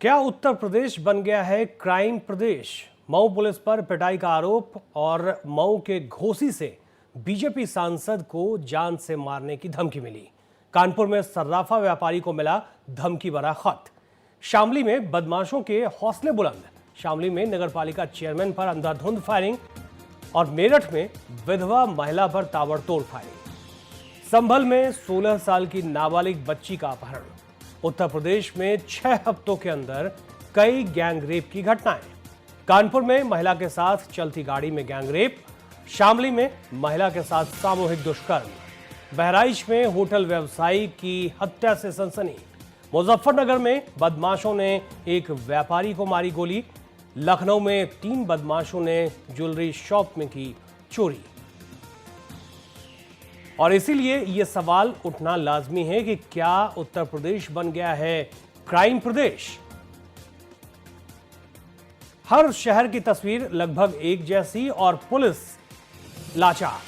क्या उत्तर प्रदेश बन गया है क्राइम प्रदेश? मऊ पुलिस पर पिटाई का आरोप और मऊ के घोसी से बीजेपी सांसद को जान से मारने की धमकी मिली। कानपुर में सर्राफा व्यापारी को मिला धमकी भरा खत। शामली में बदमाशों के हौसले बुलंद। शामली में नगरपालिका चेयरमैन पर अंधाधुंध फायरिंग और मेरठ में विधवा महिला पर ताबड़तोड़ फायरिंग। संभल में 16 साल की नाबालिग बच्ची का अपहरण। उत्तर प्रदेश में 6 हफ्तों के अंदर कई गैंगरेप की घटनाएं। कानपुर में महिला के साथ चलती गाड़ी में गैंगरेप। शामली में महिला के साथ सामूहिक दुष्कर्म। बहराइच में होटल व्यवसायी की हत्या से सनसनी। मुजफ्फरनगर में बदमाशों ने एक व्यापारी को मारी गोली। लखनऊ में 3 बदमाशों ने ज्वेलरी शॉप में की चोरी। और इसीलिए यह सवाल उठना लाजमी है कि क्या उत्तर प्रदेश बन गया है क्राइम प्रदेश? हर शहर की तस्वीर लगभग एक जैसी और पुलिस लाचार।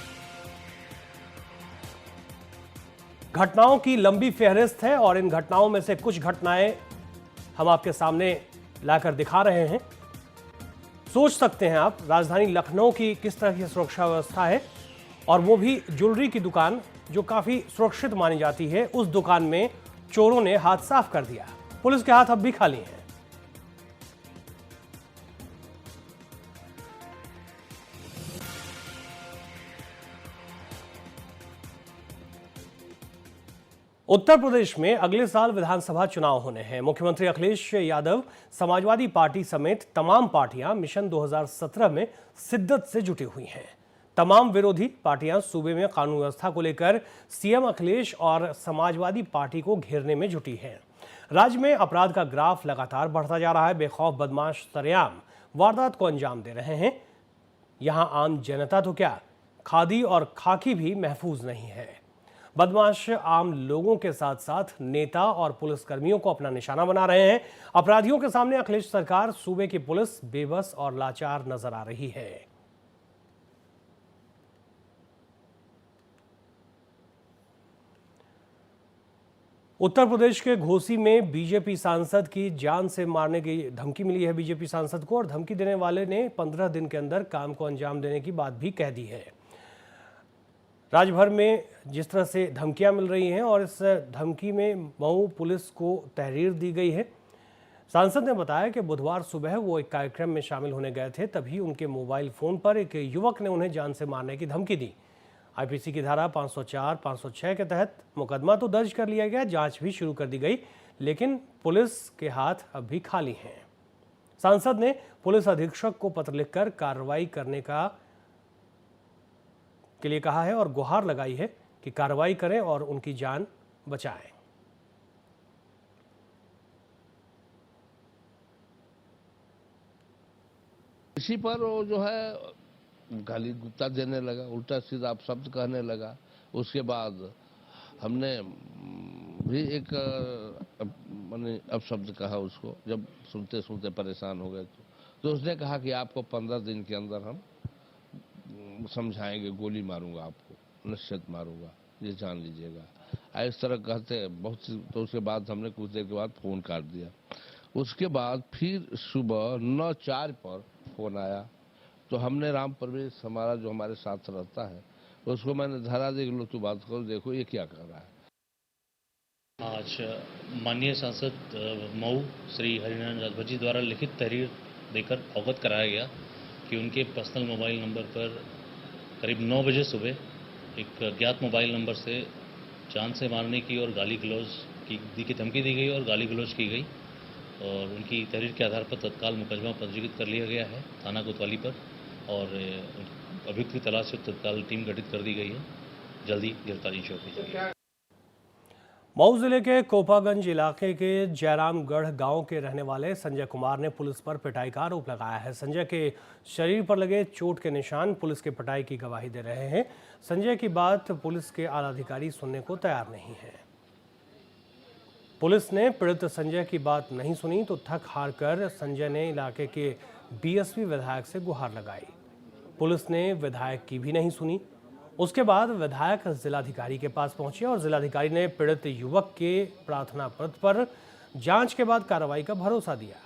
घटनाओं की लंबी फहरिस्त है और इन घटनाओं में से कुछ घटनाएं हम आपके सामने लाकर दिखा रहे हैं। सोच सकते हैं आप, राजधानी लखनऊ की किस तरह की सुरक्षा व्यवस्था है, और वो भी ज्वेलरी की दुकान जो काफी सुरक्षित मानी जाती है। उस दुकान में चोरों ने हाथ साफ कर दिया। पुलिस के हाथ अब भी खाली हैं। उत्तर प्रदेश में अगले साल विधानसभा चुनाव होने हैं। मुख्यमंत्री अखिलेश यादव, समाजवादी पार्टी समेत तमाम पार्टियां मिशन 2017 में शिद्दत से जुटी हुई हैं। तमाम विरोधी पार्टियां सूबे में कानून व्यवस्था को लेकर सीएम अखिलेश और समाजवादी पार्टी को घेरने में जुटी हैं। राज्य में अपराध का ग्राफ लगातार बढ़ता जा रहा है। बेखौफ बदमाश सरेआम वारदात को अंजाम दे रहे हैं। यहां आम जनता तो क्या, खादी और खाकी भी महफूज नहीं है। बदमाश आम लोगों के साथ साथ नेता और पुलिसकर्मियों को अपना निशाना बना रहे हैं। अपराधियों के सामने अखिलेश सरकार, सूबे की पुलिस बेबस और लाचार नजर आ रही है। उत्तर प्रदेश के घोसी में बीजेपी सांसद की जान से मारने की धमकी मिली है बीजेपी सांसद को, और धमकी देने वाले ने 15 दिन के अंदर काम को अंजाम देने की बात भी कह दी है। राज्य भर में जिस तरह से धमकियां मिल रही हैं और इस धमकी में मऊ पुलिस को तहरीर दी गई है। सांसद ने बताया कि बुधवार सुबह वो एक कार्यक्रम में शामिल होने गए थे, तभी उनके मोबाइल फोन पर एक युवक ने उन्हें जान से मारने की धमकी दी। आईपीसी की धारा 504, 506 के तहत मुकदमा तो दर्ज कर लिया गया, जांच भी शुरू कर दी गई, लेकिन पुलिस के हाथ अब भी खाली हैं। सांसद ने पुलिस अधीक्षक को पत्र लिखकर कार्रवाई करने के लिए कहा है और गुहार लगाई है कि कार्रवाई करें और उनकी जान बचाएं। इसी पर वो जो है गाली गुप्ता देने लगा, उल्टा सीधा आप शब्द कहने लगा। उसके बाद हमने भी एक मैंने अपशब्द कहा उसको, जब सुनते सुनते परेशान हो गए तो उसने कहा कि आपको 15 दिन के अंदर हम समझाएंगे, गोली मारूंगा आपको, निश्चित मारूंगा, ये जान लीजिएगा। इस तरह कहते बहुत सी। तो उसके बाद हमने कुछ देर के बाद फोन काट दिया। उसके बाद फिर सुबह 9:04 पर फोन आया, तो हमने राम परवेश हमारा जो हमारे साथ रहता है उसको मैंने धरा दी, लो तू बात करो, देखो ये क्या कर रहा है। आज माननीय सांसद मऊ श्री हरिनारायण राजभर जी द्वारा लिखित तहरीर देकर अवगत कराया गया कि उनके पर्सनल मोबाइल नंबर पर करीब 9 बजे सुबह एक अज्ञात मोबाइल नंबर से जान से मारने की और गाली गलौज की धमकी दी गई और गाली गलौज की गई, और उनकी तहरीर के आधार पर तत्काल मुकदमा पंजीकृत कर लिया गया है थाना कोतवाली पर, और अभियुक्त की तलाश से तत्काल टीम गठित कर दी गई है। जल्दी गिरफ्तारी शुरू की जाएगी। मऊ जिले के कोपागंज इलाके के जयरामगढ़ गांव के रहने वाले संजय कुमार ने पुलिस पर पिटाई का आरोप लगाया है। संजय के शरीर पर लगे चोट के निशान पुलिस के पिटाई की गवाही दे रहे हैं। संजय की बात पुलिस के आला अधिकारी सुनने को तैयार नहीं है। पुलिस ने पीड़ित संजय की बात नहीं सुनी तो थक हार कर संजय ने इलाके के बीएसपी विधायक से गुहार लगाई। पुलिस ने विधायक की भी नहीं सुनी। उसके बाद विधायक जिलाधिकारी के पास पहुंचे और जिलाधिकारी ने पीड़ित युवक के प्रार्थना पत्र पर जांच के बाद कार्रवाई का भरोसा दिया।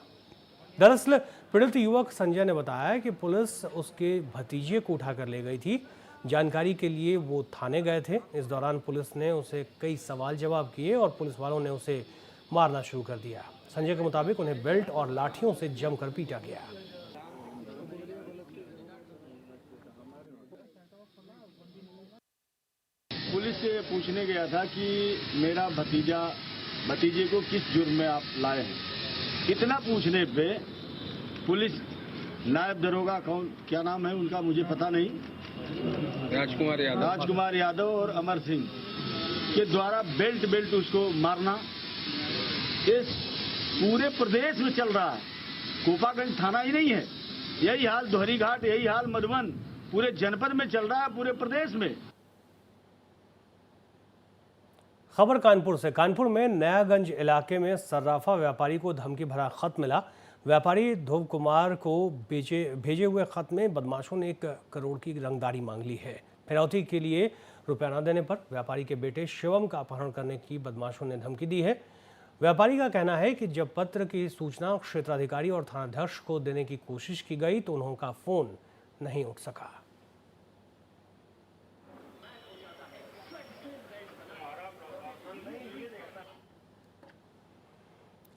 दरअसल पीड़ित युवक संजय ने बताया कि पुलिस उसके भतीजे को उठाकर ले गई थी। जानकारी के लिए वो थाने गए थे। इस दौरान पुलिस ने उसे कई सवाल जवाब किए और पुलिस वालों ने उसे मारना शुरू कर दिया। संजय के मुताबिक उन्हें बेल्ट और लाठियों से जमकर पीटा गया। पुलिस से पूछने गया था कि मेरा भतीजे को किस जुर्म में आप लाए हैं। इतना पूछने पे पुलिस नायब दरोगा क्या नाम है उनका मुझे पता नहीं, राजकुमार यादव और अमर सिंह के द्वारा बेल्ट उसको मारना इस पूरे प्रदेश में चल रहा है। कोपागंज थाना ही नहीं है, यही हाल दोहरी घाट, यही हाल मधुबन, पूरे जनपद में चल रहा है, पूरे प्रदेश में। खबर कानपुर से। कानपुर में नयागंज इलाके में सर्राफा व्यापारी को धमकी भरा खत मिला। व्यापारी ध्रुव कुमार को भेजे हुए खत में बदमाशों ने 1 करोड़ की रंगदारी मांग ली है। फिरौती के लिए रुपया न देने पर व्यापारी के बेटे शिवम का अपहरण करने की बदमाशों ने धमकी दी है। व्यापारी का कहना है कि जब पत्र की सूचना क्षेत्राधिकारी और थानाध्यक्ष को देने की कोशिश की गई तो उनका फोन नहीं उठ सका।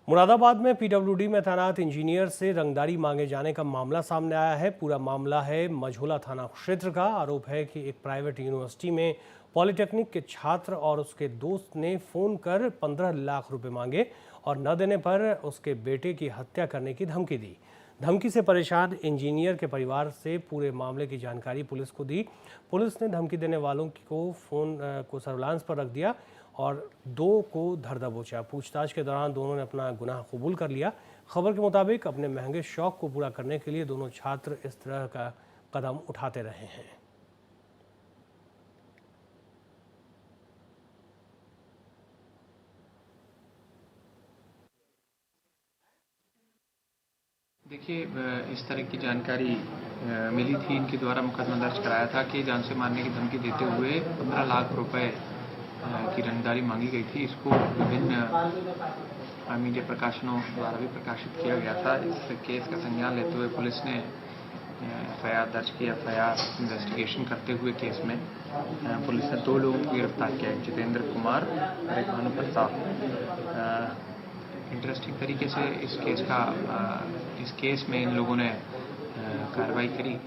मुरादाबाद में पीडब्ल्यूडी में तैनात इंजीनियर से रंगदारी मांगे जाने का मामला सामने आया है। पूरा मामला है मझोला थाना क्षेत्र का। आरोप है कि एक प्राइवेट यूनिवर्सिटी में पॉलिटेक्निक के छात्र और उसके दोस्त ने फोन कर 15 लाख रुपए मांगे और न देने पर उसके बेटे की हत्या करने की धमकी दी। धमकी से परेशान इंजीनियर के परिवार से पूरे मामले की जानकारी पुलिस को दी। पुलिस ने धमकी देने वालों को फोन को सर्विलांस पर रख दिया और 2 को धर दबोचा। पूछताछ के दौरान दोनों ने अपना गुनाह कबूल कर लिया। खबर के मुताबिक अपने महंगे शौक को पूरा करने के लिए दोनों छात्र इस तरह का कदम उठाते रहे हैं। देखिए, इस तरह की जानकारी मिली थी। इनके द्वारा मुकदमा दर्ज कराया था कि जान से मारने की धमकी देते हुए 15 लाख रुपए की रंगदारी मांगी गई थी। इसको विभिन्न मीडिया प्रकाशनों द्वारा भी प्रकाशित किया गया था। इस केस का संज्ञान लेते हुए पुलिस ने एफआईआर दर्ज की। एफआईआर इन्वेस्टिगेशन करते हुए केस में पुलिस ने 2 लोगों को गिरफ्तार किया, एक जितेंद्र कुमार और एक भानु प्रताप। इंटरेस्टिंग तरीके से इस केस में इन लोगों ने कार्रवाई करी।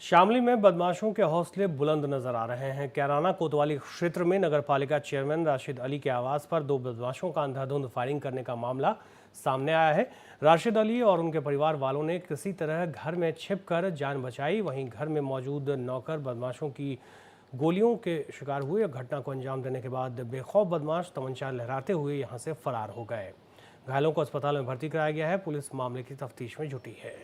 शामली में बदमाशों के हौसले बुलंद नजर आ रहे हैं। कैराना कोतवाली क्षेत्र में नगरपालिका चेयरमैन राशिद अली के आवास पर 2 बदमाशों का अंधाधुंध फायरिंग करने का मामला सामने आया है। राशिद अली और उनके परिवार वालों ने किसी तरह घर में छिपकर जान बचाई। वहीं घर में मौजूद नौकर बदमाशों की गोलियों के शिकार हुए। घटना को अंजाम देने के बाद बेखौफ बदमाश तमंचा लहराते हुए यहां से फरार हो गए। घायलों को अस्पताल में भर्ती कराया गया है। पुलिस मामले की तफ्तीश में जुटी है।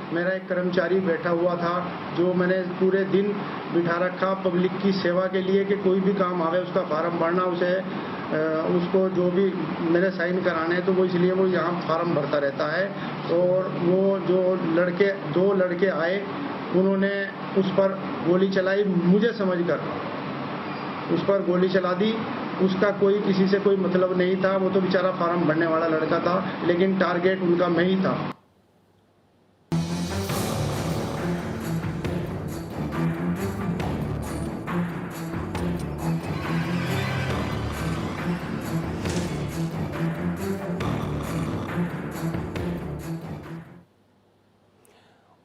मेरा एक कर्मचारी बैठा हुआ था जो मैंने पूरे दिन बिठा रखा पब्लिक की सेवा के लिए कि कोई भी काम आवे उसका फार्म भरना, उसको जो भी मैंने साइन कराने तो वो इसलिए वो यहाँ फार्म भरता रहता है। और वो जो 2 लड़के आए उन्होंने उस पर गोली चलाई, मुझे समझकर उस पर गोली चला दी। उसका किसी से कोई मतलब नहीं था, वो तो बेचारा फार्म भरने वाला लड़का था, लेकिन टारगेट उनका मैं ही था।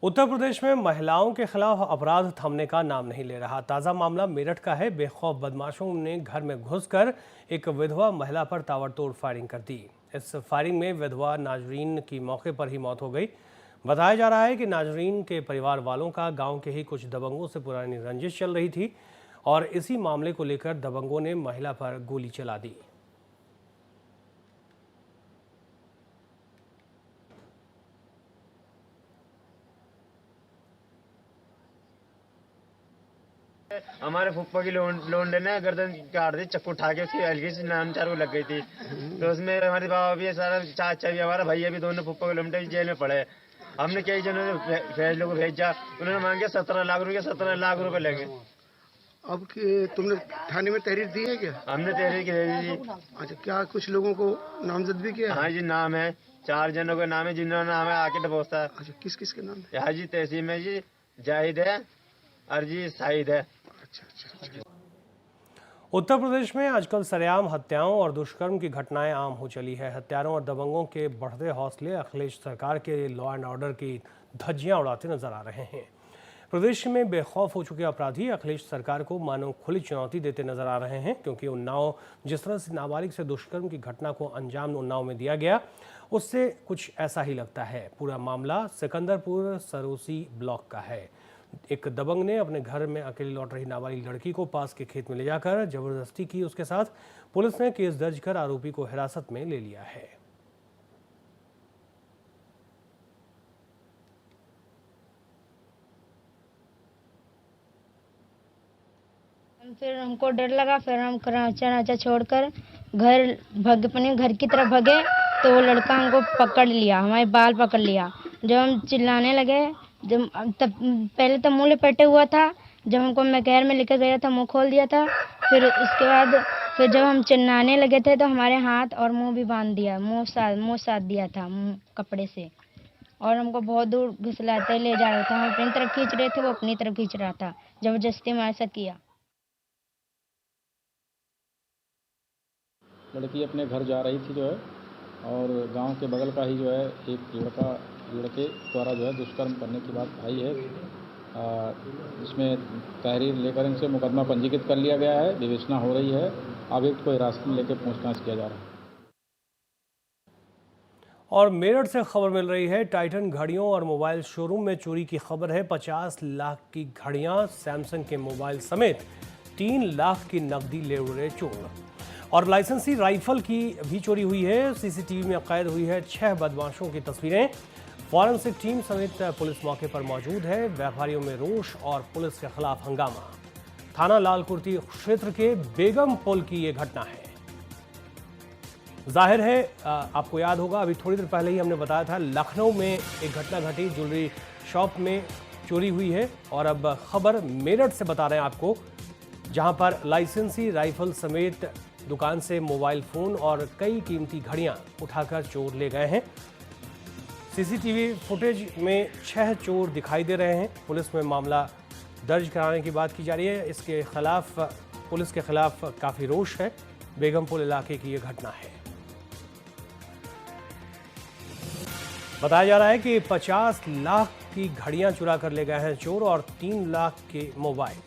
उत्तर प्रदेश में महिलाओं के खिलाफ अपराध थमने का नाम नहीं ले रहा। ताज़ा मामला मेरठ का है। बेखौफ बदमाशों ने घर में घुसकर एक विधवा महिला पर ताबड़तोड़ फायरिंग कर दी। इस फायरिंग में विधवा नाजरीन की मौके पर ही मौत हो गई। बताया जा रहा है कि नाजरीन के परिवार वालों का गांव के ही कुछ दबंगों से पुरानी रंजिश चल रही थी और इसी मामले को लेकर दबंगों ने महिला पर गोली चला दी। हमारे फुप्पा की लोंडे ने गर्दन काट दी, चक्कू उठा के, उसकी हल्की सी नाम चार को लग गई थी। तो उसमें हमारे बाबा भी, सारा चाचा भी, हमारा भैया भी, दोनों फुप्पा के लोंडे जेल में पड़े। हमने कई जनों ने फैसलों को भेजा, उन्होंने मांगे 17 लाख रुपये, 17 लाख रुपए लगे। अब तुमने थाने में तहरीर दी है क्या? हमने तहरीर की दे दी। अच्छा, क्या कुछ लोगों को नामजद भी किया? हाँ जी, नाम है, 4 जनों का नाम है, जिन्होंने नाम है आके डबोस्ता। अच्छा, किस किस के नाम? हाजी तहसीम है जी, जाहिद है, अर्जी साहिद है। अच्छा। उत्तर प्रदेश में आजकल सरेआम हत्याओं और दुष्कर्म की घटनाएं आम हो चली है। हत्यारों और दबंगों के बढ़ते हौसले अखिलेश सरकार के लॉ एंड ऑर्डर की धज्जियां उड़ाते नजर आ रहे हैं। प्रदेश में बेखौफ हो चुके अपराधी अखिलेश सरकार को मानो खुली चुनौती देते नजर आ रहे हैं, क्योंकि उन्नाव जिस तरह से नाबालिग से दुष्कर्म की घटना को अंजाम उन्नाव में दिया गया, उससे कुछ ऐसा ही लगता है। पूरा मामला सिकंदरपुर सरोसी ब्लॉक का है। एक दबंग ने अपने घर में अकेले लौट रही नाबालिग लड़की को पास के खेत में ले जाकर जबरदस्ती की उसके साथ। पुलिस ने केस दर्ज कर आरोपी को हिरासत में ले लिया है। फिर हमको डर लगा, फिर हम कराचा छोड़कर अपने घर की तरफ भगे, तो वो लड़का हमको पकड़ लिया, हमारे बाल पकड़ लिया। जब हम चिल्लाने लगे, तब पहले तो मुंह लपेटे हुआ था। जब हमको मैकेर में लेकर गया था, मुंह खोल दिया था। फिर उसके बाद जब हम चिल्लाने लगे थे, तो हमारे हाथ और मुंह भी बांध दिया, मुंह साध दिया था कपड़े से, और हमको बहुत दूर घुसलाते ले जा रहा था। हम अपनी तरफ खींच रहे थे, वो अपनी तरफ खींच रहा था, जबरदस्ती हमारे साथ किया। लड़की अपने घर जा रही थी और गांव के बगल का ही एक लड़के द्वारा दुष्कर्म करने की बात आई है। इसमें तहरीर लेकर इनसे मुकदमा पंजीकृत कर लिया गया है, विवेचना हो रही है। अभियुक्त को हिरासत में लेकर पूछताछ किया जा रहा है। और मेरठ से खबर मिल रही है, टाइटन घड़ियों और मोबाइल शोरूम में चोरी की खबर है। 50 लाख की घड़ियां, सैमसंग के मोबाइल समेत 3 लाख की नकदी ले उड़े चोर। और लाइसेंसी राइफल की भी चोरी हुई है। सीसीटीवी में कैद हुई है 6 बदमाशों की तस्वीरें। फॉरेंसिक टीम समेत पुलिस मौके पर मौजूद है। व्यापारियों में रोष और पुलिस के खिलाफ हंगामा। थाना लालकुर्ती क्षेत्र के बेगम पुल की ये घटना है। जाहिर है, आपको याद होगा, अभी थोड़ी देर पहले ही हमने बताया था, लखनऊ में एक घटना घटी, ज्वेलरी शॉप में चोरी हुई है। और अब खबर मेरठ से बता रहे हैं आपको, जहां पर लाइसेंसी राइफल समेत दुकान से मोबाइल फोन और कई कीमती घड़ियां उठाकर चोर ले गए हैं। सीसीटीवी फुटेज में 6 चोर दिखाई दे रहे हैं। पुलिस में मामला दर्ज कराने की बात की जा रही है। इसके खिलाफ, पुलिस के खिलाफ काफी रोष है। बेगमपुल इलाके की यह घटना है। बताया जा रहा है कि 50 लाख की घड़ियां चुरा कर ले गए हैं चोर और 3 लाख के मोबाइल।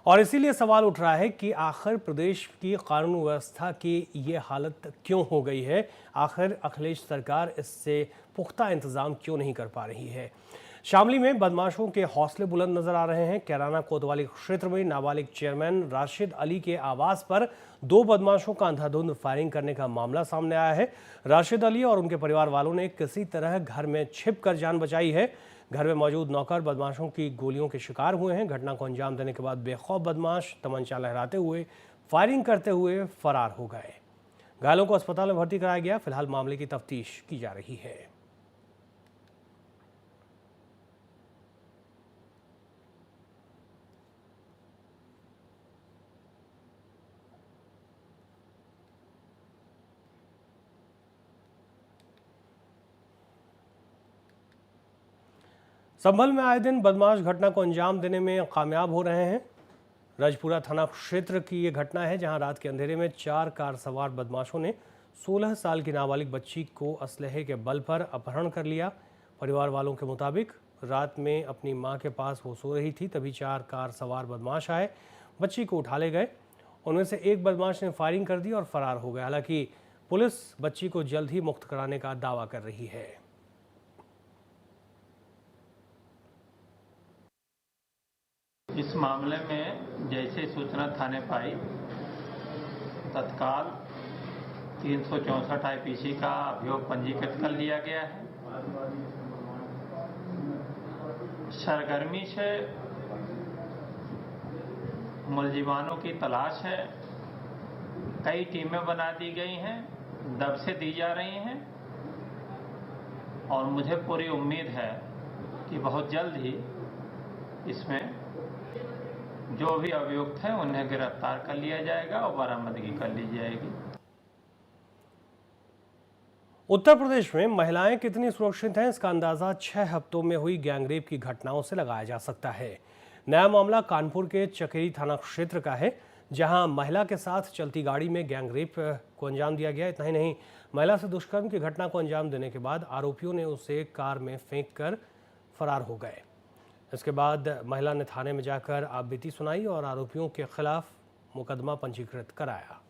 और इसीलिए सवाल उठ रहा है कि आखिर प्रदेश की कानून व्यवस्था की ये हालत क्यों हो गई है। आखिर अखिलेश सरकार इससे पुख्ता इंतजाम क्यों नहीं कर पा रही है। शामली में बदमाशों के हौसले बुलंद नजर आ रहे हैं। कैराना कोतवाली क्षेत्र में नाबालिग चेयरमैन राशिद अली के आवास पर 2 बदमाशों का अंधाधुंध फायरिंग करने का मामला सामने आया है। राशिद अली और उनके परिवार वालों ने किसी तरह घर में छिपकर जान बचाई है। घर में मौजूद नौकर बदमाशों की गोलियों के शिकार हुए हैं। घटना को अंजाम देने के बाद बेखौफ बदमाश तमंचा लहराते हुए फायरिंग करते हुए फरार हो गए। घायलों को अस्पताल में भर्ती कराया गया। फिलहाल मामले की तफ्तीश की जा रही है। संभल में आए दिन बदमाश घटना को अंजाम देने में कामयाब हो रहे हैं। रजपुरा थाना क्षेत्र की ये घटना है, जहां रात के अंधेरे में 4 कार सवार बदमाशों ने 16 साल की नाबालिग बच्ची को असलहे के बल पर अपहरण कर लिया। परिवार वालों के मुताबिक रात में अपनी मां के पास वो सो रही थी, तभी 4 कार सवार बदमाश आए, बच्ची को उठा ले गए। उनमें से एक बदमाश ने फायरिंग कर दी और फरार हो गए। हालांकि पुलिस बच्ची को जल्द ही मुक्त कराने का दावा कर रही है। इस मामले में जैसे सूचना थाने पाई, तत्काल 364 IPC का अभियोग पंजीकृत कर लिया गया है। सरगर्मी से मुलजिमानों की तलाश है। कई टीमें बना दी गई हैं, दबिशें दी जा रही हैं और मुझे पूरी उम्मीद है कि बहुत जल्द ही इसमें जो भी अभियुक्त हैं उन्हें गिरफ्तार कर लिया जाएगा और बरामदगी कर ली जाएगी। उत्तर प्रदेश में महिलाएं कितनी सुरक्षित हैं, इसका अंदाजा 6 हफ्तों में हुई गैंगरेप की घटनाओं से लगाया जा सकता है। नया मामला कानपुर के चकेरी थाना क्षेत्र का है, जहां महिला के साथ चलती गाड़ी में गैंगरेप को अंजाम दिया गया। इतना ही नहीं, महिला से दुष्कर्म की घटना को अंजाम देने के बाद आरोपियों ने उसे कार में फेंक कर फरार हो गए। इसके बाद महिला ने थाने में जाकर आपबीती सुनाई और आरोपियों के खिलाफ मुकदमा पंजीकृत कराया।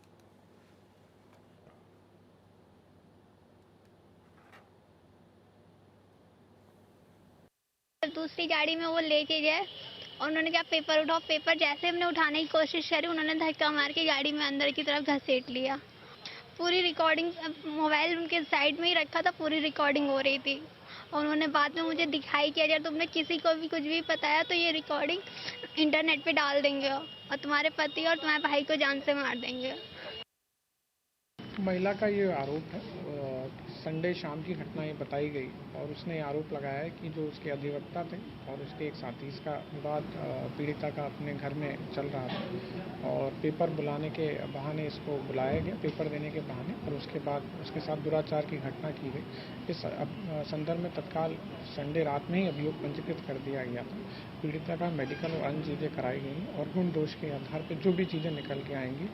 दूसरी गाड़ी में वो लेके गए और उन्होंने कहा पेपर उठाओ। पेपर जैसे हमने उठाने की कोशिश करी, उन्होंने धक्का मार के गाड़ी में अंदर की तरफ घसीट लिया। पूरी रिकॉर्डिंग, मोबाइल उनके साइड में ही रखा था, पूरी रिकॉर्डिंग हो रही थी और उन्होंने बाद में मुझे दिखाई कि अगर तुमने किसी को भी कुछ भी बताया तो ये रिकॉर्डिंग इंटरनेट पे डाल देंगे और तुम्हारे पति और तुम्हारे भाई को जान से मार देंगे। महिला का ये आरोप है, संडे शाम की घटना ये बताई गई और उसने आरोप लगाया है कि जो उसके अधिवक्ता थे और उसके एक साथी, इसका विवाद पीड़िता का अपने घर में चल रहा था और पेपर बुलाने के बहाने इसको बुलाया गया, पेपर देने के बहाने, और उसके बाद उसके साथ दुराचार की घटना की गई। इस संदर्भ में तत्काल संडे रात में ही अभियोग पंजीकृत कर दिया गया था। पीड़िता का मेडिकल और अन्य चीज़ें कराई गई और गुण दोष के आधार पर जो भी चीज़ें निकल के आएंगी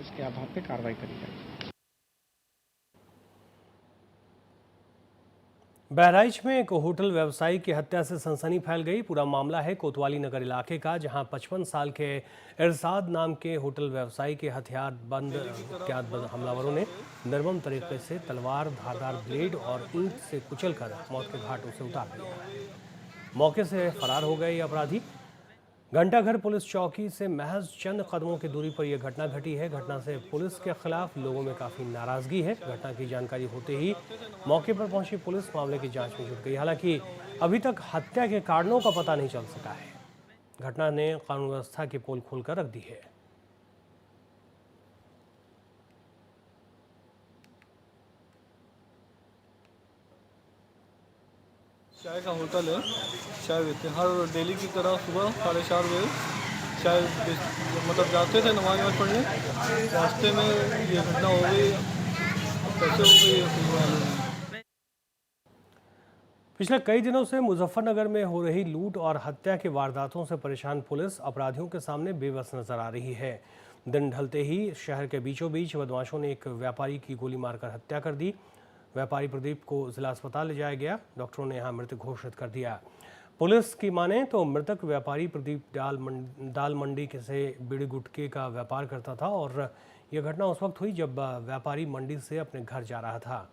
उसके आधार पर कार्रवाई करी जाएगी। बहराइच में एक होटल व्यवसायी की हत्या से सनसनी फैल गई। पूरा मामला है कोतवाली नगर इलाके का, जहां 55 साल के इरशाद नाम के होटल व्यवसायी के हथियारबंद अज्ञात हमलावरों ने निर्मम तरीके से तलवार, धारदार ब्लेड और ईंट से कुचलकर मौत के घाटों से उतार दिया। मौके से फरार हो गए ये अपराधी। घंटाघर पुलिस चौकी से महज चंद कदमों की दूरी पर यह घटना घटी है। घटना से पुलिस के खिलाफ लोगों में काफ़ी नाराजगी है। घटना की जानकारी होते ही मौके पर पहुंची पुलिस मामले की जांच में जुट गई। हालांकि अभी तक हत्या के कारणों का पता नहीं चल सका है। घटना ने कानून व्यवस्था की पोल खोलकर रख दी है। चाय का होटल है, चाय बेचते हैं हर डेली की तरह। सुबह 4:30 बजे चाय मतलब जाते थे नमाज पढ़ने, रास्ते में ये घटना हो गई। कैसे हो गई? पिछले कई दिनों से मुजफ्फरनगर में हो रही लूट और हत्या की वारदातों से परेशान पुलिस अपराधियों के सामने बेबस नजर आ रही है। दिन ढलते ही शहर के बीचों बीच बदमाशों ने एक व्यापारी की गोली मारकर हत्या कर दी। व्यापारी प्रदीप को जिला अस्पताल ले जाया गया। डॉक्टरों ने यहां मृत घोषित कर दिया। पुलिस की माने तो मृतक व्यापारी प्रदीप दाल मंडी से बीड़ी गुटखे का व्यापार करता था और यह घटना उस वक्त हुई जब व्यापारी मंडी से अपने घर जा रहा था।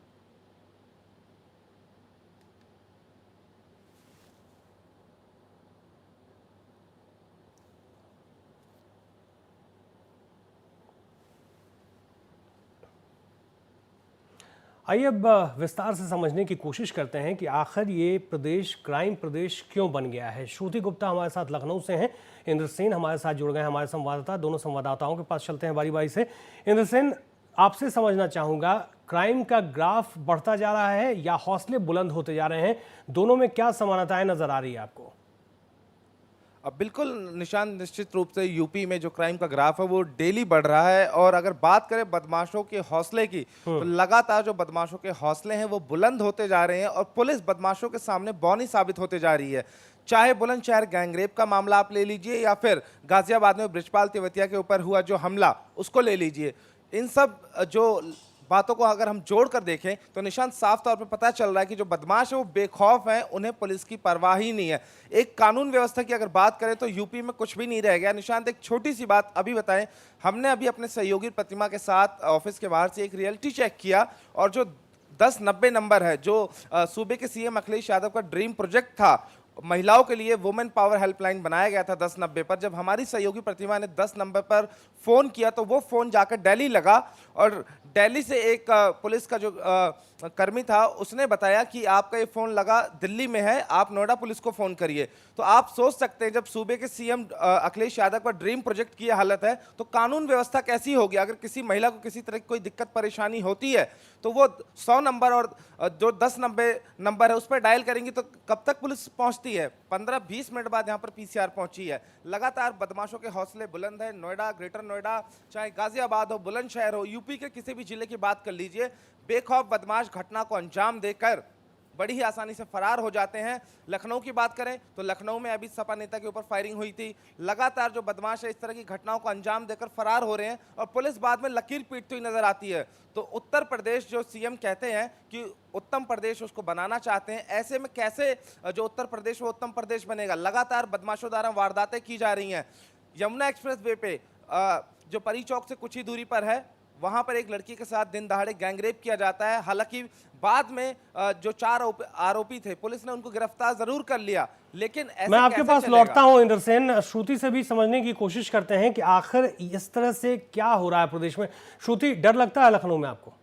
आइए अब विस्तार से समझने की कोशिश करते हैं कि आखिर ये प्रदेश क्राइम प्रदेश क्यों बन गया है। श्रुति गुप्ता हमारे साथ लखनऊ से हैं, इंद्र सेन हमारे साथ जुड़ गए हैं हमारे संवाददाता। दोनों संवाददाताओं के पास चलते हैं बारी बारी से। इंद्र सेन, आपसे समझना चाहूँगा, क्राइम का ग्राफ बढ़ता जा रहा है या हौसले बुलंद होते जा रहे हैं? दोनों में क्या समानताएं नजर आ रही है आपको? अब बिल्कुल निशान, निश्चित रूप से यूपी में जो क्राइम का ग्राफ है वो डेली बढ़ रहा है। और अगर बात करें बदमाशों के हौसले की, तो लगातार जो बदमाशों के हौसले हैं वो बुलंद होते जा रहे हैं और पुलिस बदमाशों के सामने बौनी साबित होते जा रही है। चाहे बुलंदशहर गैंगरेप का मामला आप ले लीजिए या फिर गाजियाबाद में बृजपाल तेवतिया के ऊपर हुआ जो हमला, उसको ले लीजिए। इन सब जो बातों को अगर हम जोड़कर देखें तो निशान साफ तौर पर पता चल रहा है कि जो बदमाश है वो बेखौफ हैं, उन्हें पुलिस की परवाह ही नहीं है। एक कानून व्यवस्था की अगर बात करें तो यूपी में कुछ भी नहीं रह गया। निशांत, एक छोटी सी बात अभी बताएं, हमने अभी अपने सहयोगी प्रतिमा के साथ ऑफिस के बाहर से एक रियलिटी चेक किया और जो 1090 नंबर है जो सूबे के सीएम अखिलेश यादव का ड्रीम प्रोजेक्ट था, महिलाओं के लिए वुमेन पावर हेल्पलाइन बनाया गया था 1090 पर। जब हमारी सहयोगी प्रतिमा ने 10 नंबर पर फोन किया तो वो फोन जाकर दिल्ली लगा और दिल्ली से एक पुलिस का जो कर्मी था उसने बताया कि आपका ये फोन लगा दिल्ली में है, आप नोएडा पुलिस को फोन करिए। तो आप सोच सकते हैं जब सूबे के सीएम अखिलेश यादव का ड्रीम प्रोजेक्ट की हालत है तो कानून व्यवस्था कैसी होगी। अगर किसी महिला को किसी तरह की कोई दिक्कत परेशानी होती है तो वो 100 नंबर और जो 1090 नंबर है उस पर डायल करेंगी तो कब तक पुलिस पहुंचती है। 15-20 मिनट बाद यहाँ पर पीसीआर पहुंची है। लगातार बदमाशों के हौसले बुलंद है। नोएडा, ग्रेटर नोएडा, चाहे गाजियाबाद हो, बुलंदशहर हो, यूपी के किसी भी जिले की बात कर लीजिए, बेखौफ बदमाश घटना को अंजाम देकर बड़ी ही आसानी से फरार हो जाते हैं। लखनऊ की बात करें तो लखनऊ में अभी सपा नेता के ऊपर फायरिंग हुई थी। लगातार जो बदमाश है इस तरह की घटनाओं को अंजाम देकर फरार हो रहे हैं और पुलिस बाद में लकीर पीटती हुई नजर आती है। तो उत्तर प्रदेश जो सीएम कहते हैं कि उत्तम प्रदेश उसको बनाना चाहते हैं, ऐसे में कैसे जो उत्तर प्रदेश वो उत्तम प्रदेश बनेगा। लगातार बदमाशों द्वारा वारदातें की जा रही हैं। यमुना एक्सप्रेस वे पे जो परी चौक से कुछ ही दूरी पर है वहां पर एक लड़की के साथ दिन दहाड़े गैंगरेप किया जाता है। हालांकि बाद में जो 4 आरोपी थे पुलिस ने उनको गिरफ्तार जरूर कर लिया, लेकिन ऐसे मैं आपके पास चलेगा? लौटता हूं इंद्र सेन। श्रुति से भी समझने की कोशिश करते हैं कि आखिर इस तरह से क्या हो रहा है प्रदेश में। श्रुति, डर लगता है लखनऊ में आपको?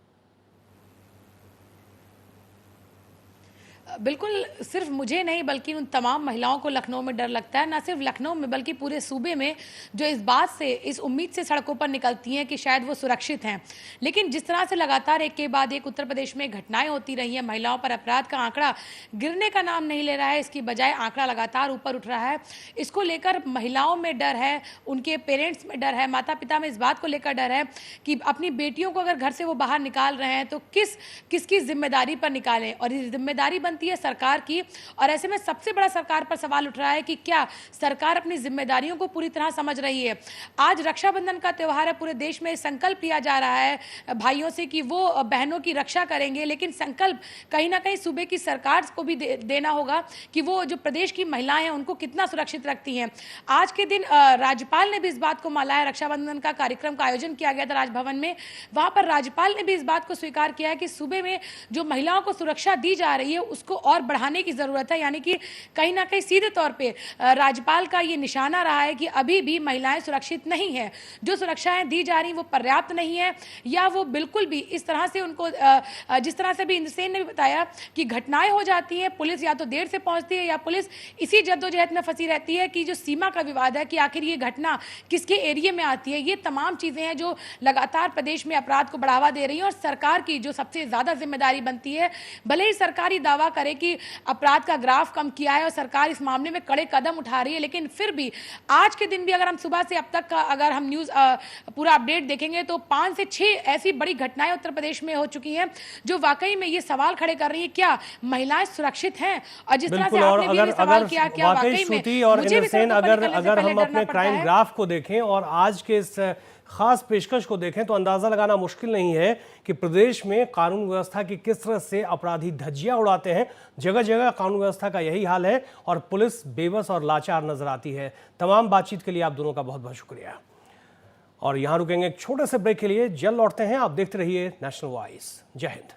बिल्कुल, सिर्फ मुझे नहीं बल्कि उन तमाम महिलाओं को लखनऊ में डर लगता है। ना सिर्फ लखनऊ में बल्कि पूरे सूबे में, जो इस बात से, इस उम्मीद से सड़कों पर निकलती हैं कि शायद वो सुरक्षित हैं। लेकिन जिस तरह से लगातार एक के बाद एक उत्तर प्रदेश में घटनाएं होती रही हैं, महिलाओं पर अपराध का आंकड़ा गिरने का नाम नहीं ले रहा है, इसकी बजाय आंकड़ा लगातार ऊपर उठ रहा है। इसको लेकर महिलाओं में डर है, उनके पेरेंट्स में डर है, माता पिता में इस बात को लेकर डर है कि अपनी बेटियों को अगर घर से वो बाहर निकाल रहे हैं तो किसकी जिम्मेदारी पर निकालें। और ये जिम्मेदारी बनती है सरकार की। और ऐसे में सबसे बड़ा सरकार पर सवाल उठ रहा है कि क्या सरकार अपनी जिम्मेदारियों को पूरी तरह समझ रही है। आज रक्षाबंधन का त्योहार है, पूरे देश में संकल्प लिया जा रहा है भाइयों से कि वो बहनों की रक्षा करेंगे, लेकिन संकल्प कहीं ना कहीं सूबे की सरकार को भी देना होगा कि वो जो प्रदेश की महिलाएं हैं उनको कितना सुरक्षित रखती हैं। आज के दिन राज्यपाल ने भी इस बात को माना है। रक्षाबंधन का कार्यक्रम का आयोजन किया गया था राजभवन में, वहां पर राज्यपाल ने भी इस बात को स्वीकार किया है कि सूबे में जो महिलाओं को सुरक्षा दी जा रही है उसको और बढ़ाने की जरूरत है। यानी कि कहीं ना कहीं सीधे तौर पे राज्यपाल का ये निशाना रहा है कि अभी भी महिलाएं सुरक्षित नहीं है। जो सुरक्षाएं दी जा रही वो पर्याप्त नहीं है, या वो बिल्कुल भी इस तरह से उनको जिस तरह से भी इंद्रसेन ने भी बताया कि घटनाएं हो जाती हैं, पुलिस या तो देर से पहुंचती है या पुलिस इसी जद्दोजहद में फंसी रहती है कि जो सीमा का विवाद है कि आखिर ये घटना किसके एरिया में आती है। ये तमाम चीजें हैं जो लगातार प्रदेश में अपराध को बढ़ावा दे रही हैं। और सरकार की जो सबसे ज्यादा जिम्मेदारी बनती है, भले ही सरकारी दावा करे कि अपराध का ग्राफ कम किया है और सरकार इस मामले में कड़े कदम उठा रही है, लेकिन फिर भी आज के दिन भी अगर हम सुबह से अब तक का अगर हम न्यूज पूरा अपडेट देखेंगे तो 5 से 6 ऐसी बड़ी घटनाएं उत्तर प्रदेश में हो चुकी हैं जो वाकई में ये सवाल खड़े कर रही है, क्या महिलाएं सुरक्षित हैं। और जिस तरह से आपने भी ये सवाल किया, क्या वाकई में और मुझे भी इंद्रसेन, अगर हम डरना अपने पड़ता क्राइम है। ग्राफ को देखें और आज के इस खास पेशकश को देखें तो अंदाजा लगाना मुश्किल नहीं है कि प्रदेश में कानून व्यवस्था की किस तरह से अपराधी धज्जियां उड़ाते हैं। जगह जगह कानून व्यवस्था का यही हाल है और पुलिस बेबस और लाचार नजर आती है। तमाम बातचीत के लिए आप दोनों का बहुत बहुत शुक्रिया। और यहां रुकेंगे एक छोटे से ब्रेक के लिए, जल्द लौटते हैं। आप देखते रहिए नेशनल वॉइस। जय हिंद।